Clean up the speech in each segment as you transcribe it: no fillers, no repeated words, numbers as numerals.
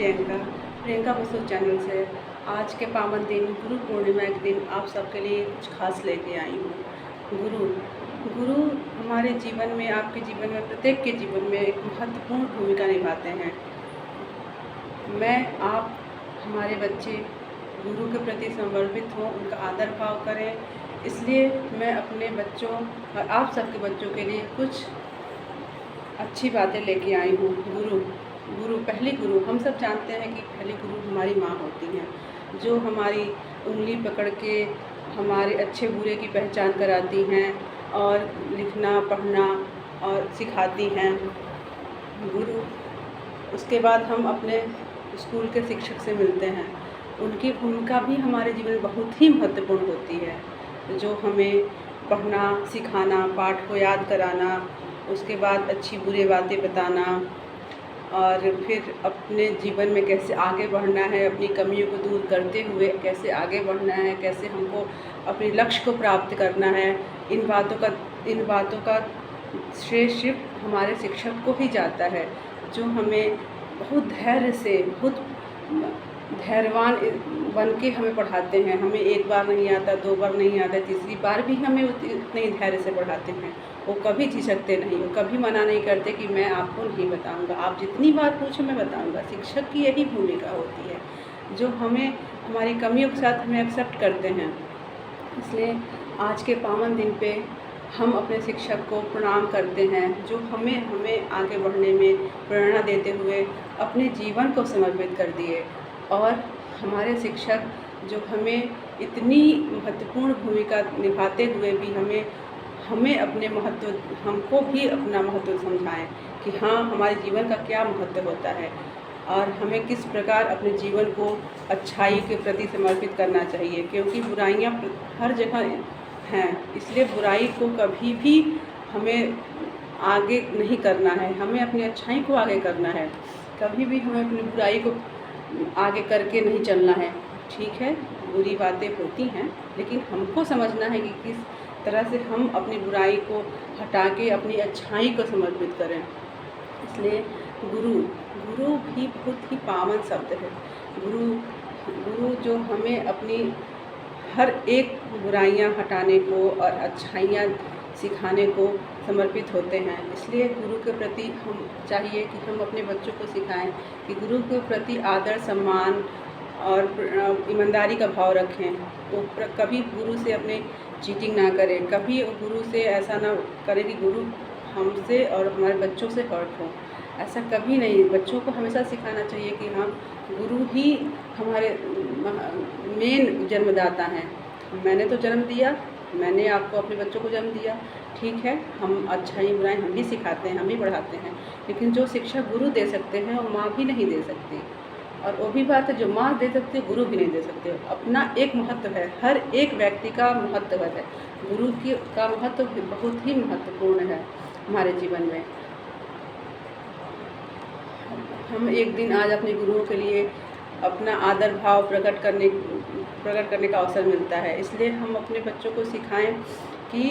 Priyanka Priyanka Basu channel से आज के पावन दिन गुरु पूर्णिमा के दिन आप सबके लिए कुछ खास लेके आई हूँ। गुरु गुरु हमारे जीवन में, आपके जीवन में, प्रत्येक के जीवन में एक महत्वपूर्ण भूमिका निभाते हैं। आप हमारे बच्चे गुरु के प्रति समर्पित हों, उनका आदर भाव करें। इसलिए मैं अपने बच्चों और आप सबके बच्चों के लिए कुछ अच्छी बातें लेके आई हूँ। पहली गुरु हम सब जानते हैं कि पहली गुरु हमारी माँ होती हैं, जो हमारी उंगली पकड़ के हमारे अच्छे बुरे की पहचान कराती हैं और लिखना पढ़ना और सिखाती हैं। उसके बाद हम अपने स्कूल के शिक्षक से मिलते हैं। उनकी भूमिका भी हमारे जीवन में बहुत ही महत्वपूर्ण होती है, जो हमें पढ़ना सिखाना, पाठ को याद कराना, उसके बाद अच्छी बुरी बातें बताना और फिर अपने जीवन में कैसे आगे बढ़ना है, अपनी कमियों को दूर करते हुए कैसे आगे बढ़ना है, कैसे हमको अपने लक्ष्य को प्राप्त करना है। इन बातों का श्रेय सिर्फ हमारे शिक्षक को ही जाता है, जो हमें बहुत धैर्य से, बहुत धैर्यवान बन के हमें पढ़ाते हैं। हमें एक बार नहीं आता, दो बार नहीं आता, तीसरी बार भी हमें उतने ही धैर्य से पढ़ाते हैं। वो कभी झिझकते नहीं, वो कभी मना नहीं करते कि मैं आपको नहीं बताऊंगा, आप जितनी बार पूछो मैं बताऊंगा। शिक्षक की यही भूमिका होती है, जो हमें हमारी कमियों के साथ हमें एक्सेप्ट करते हैं। इसलिए आज के पावन दिन पे हम अपने शिक्षक को प्रणाम करते हैं, जो हमें आगे बढ़ने में प्रेरणा देते हुए अपने जीवन को समर्पित कर दिए। और हमारे शिक्षक जो हमें इतनी महत्वपूर्ण भूमिका निभाते हुए भी हमको भी अपना महत्व समझाएं कि हाँ, हमारे जीवन का क्या महत्व होता है और हमें किस प्रकार अपने जीवन को अच्छाई के प्रति समर्पित करना चाहिए। क्योंकि बुराइयाँ हर जगह हैं, इसलिए बुराई को कभी भी हमें आगे नहीं करना है, हमें अपनी अच्छाई को आगे करना है। कभी भी हमें अपनी बुराई को आगे करके नहीं चलना है। ठीक है, बुरी बातें होती हैं, लेकिन हमको समझना है कि किस तरह से हम अपनी बुराई को हटा के अपनी अच्छाई को समर्पित करें। इसलिए गुरु भी बहुत ही पावन शब्द है। गुरु जो हमें अपनी हर एक बुराइयां हटाने को और अच्छाइयाँ सिखाने को समर्पित होते हैं। इसलिए गुरु के प्रति हम चाहिए कि हम अपने बच्चों को सिखाएं कि गुरु के प्रति आदर, सम्मान और ईमानदारी का भाव रखें। तो कभी गुरु से अपने चीटिंग ना करें, कभी गुरु से ऐसा ना करें कि गुरु हमसे और हमारे बच्चों से हर्ट हो। ऐसा कभी नहीं। बच्चों को हमेशा सिखाना चाहिए कि हाँ, गुरु ही हमारे मेन जन्मदाता हैं। मैंने तो जन्म दिया, मैंने आपको अपने बच्चों को जन्म दिया, ठीक है, हम अच्छाई बुराई हम भी सिखाते हैं, हम भी पढ़ाते हैं, लेकिन जो शिक्षा गुरु दे सकते हैं वो माँ भी नहीं दे सकती। और वो भी बात है, जो माँ दे सकती है गुरु भी नहीं दे सकते। अपना एक महत्व है, हर एक व्यक्ति का महत्व है। गुरु का महत्व बहुत ही महत्वपूर्ण है हमारे जीवन में। हम एक दिन आज अपने गुरुओं के लिए अपना आदर भाव प्रकट करने का अवसर मिलता है। इसलिए हम अपने बच्चों को सिखाएं कि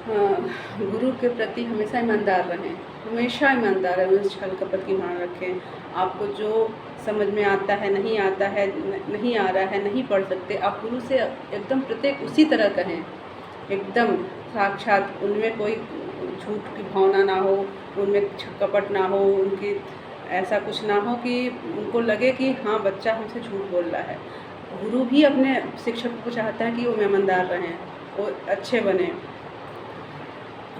गुरु के प्रति हमेशा ईमानदार रहें, हमेशा ईमानदार रहें, छल कपट की भावना रखें। आपको जो समझ में आता है, नहीं आता है, नहीं आ रहा है, नहीं पढ़ सकते, आप गुरु से एकदम प्रत्येक उसी तरह कहें, एकदम साक्षात। उनमें कोई झूठ की भावना ना हो, उनमें कपट ना हो, उनकी ऐसा कुछ ना हो कि उनको लगे कि हाँ, बच्चा हमसे झूठ बोल रहा है। गुरु भी अपने शिक्षक को चाहता है कि वो ईमानदार रहें, वो अच्छे बने।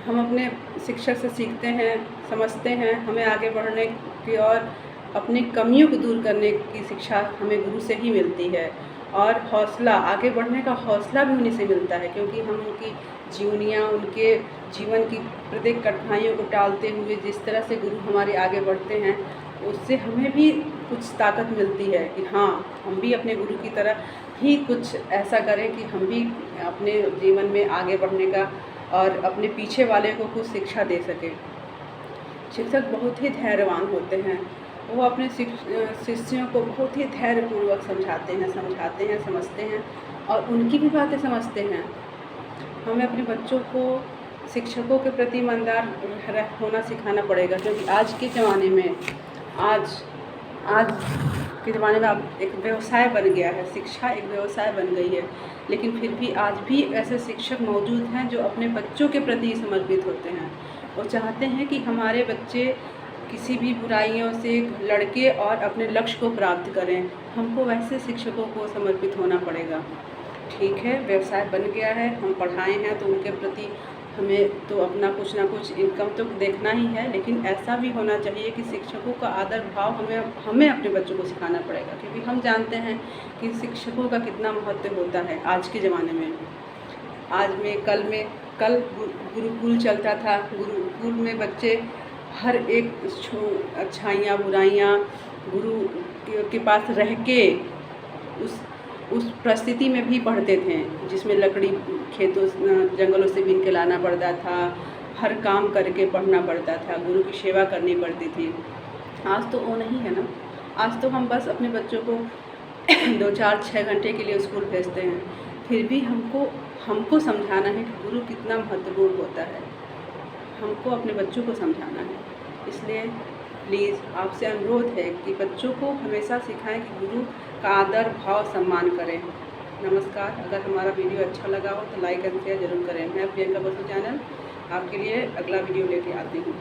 हम अपने शिक्षक से सीखते हैं, समझते हैं, हमें आगे बढ़ने की और अपनी कमियों को दूर करने की शिक्षा हमें गुरु से ही मिलती है। और हौसला, आगे बढ़ने का हौसला भी उन्हीं से मिलता है, क्योंकि हम उनकी जीवनियाँ, उनके जीवन की प्रत्येक कठिनाइयों को टालते हुए जिस तरह से गुरु हमारे आगे बढ़ते हैं, उससे हमें भी कुछ ताकत मिलती है कि हाँ, हम भी अपने गुरु की तरह ही कुछ ऐसा करें कि हम भी अपने जीवन में आगे बढ़ने का और अपने पीछे वाले को कुछ शिक्षा दे सकें। शिक्षक बहुत ही धैर्यवान होते हैं, वो अपने शिष्यों को बहुत ही धैर्यपूर्वक समझाते हैं, समझते हैं और उनकी भी बातें समझते हैं। हमें अपने बच्चों को शिक्षकों के प्रति ईमानदार होना सिखाना पड़ेगा, क्योंकि आज के ज़माने में आज आज के ज़माने में अब एक व्यवसाय बन गया है, शिक्षा एक व्यवसाय बन गई है। लेकिन फिर भी आज भी ऐसे शिक्षक मौजूद हैं जो अपने बच्चों के प्रति समर्पित होते हैं। वो चाहते हैं कि हमारे बच्चे किसी भी बुराइयों से लड़के और अपने लक्ष्य को प्राप्त करें। हमको वैसे शिक्षकों को समर्पित होना पड़ेगा। ठीक है, व्यवसाय बन गया है, हम पढ़ाए हैं तो उनके प्रति हमें तो अपना कुछ ना कुछ इनकम तो देखना ही है, लेकिन ऐसा भी होना चाहिए कि शिक्षकों का आदर भाव हमें अपने बच्चों को सिखाना पड़ेगा, क्योंकि हम जानते हैं कि शिक्षकों का कितना महत्व होता है आज के ज़माने में। कल गुरुकुल चलता था। गुरुकुल में बच्चे हर एक अच्छाइयाँ बुराइयाँ गुरु के पास रह के उस परिस्थिति में भी पढ़ते थे, जिसमें लकड़ी खेतों जंगलों से बीन के लाना पड़ता था, हर काम करके पढ़ना पड़ता था, गुरु की सेवा करनी पड़ती थी। आज तो वो नहीं है ना। आज तो हम बस अपने बच्चों को 2, 4, 6 घंटे के लिए स्कूल भेजते हैं। फिर भी हमको समझाना है कि गुरु कितना महत्वपूर्ण होता है। हमको अपने बच्चों को समझाना है। इसलिए प्लीज़ आपसे अनुरोध है कि बच्चों को हमेशा सिखाएं कि गुरु का आदर भाव सम्मान करें। नमस्कार। अगर हमारा वीडियो अच्छा लगा हो तो लाइक एंड शेयर ज़रूर करें। मैं प्रियंका बसु चैनल आपके लिए अगला वीडियो लेके आती हूँ।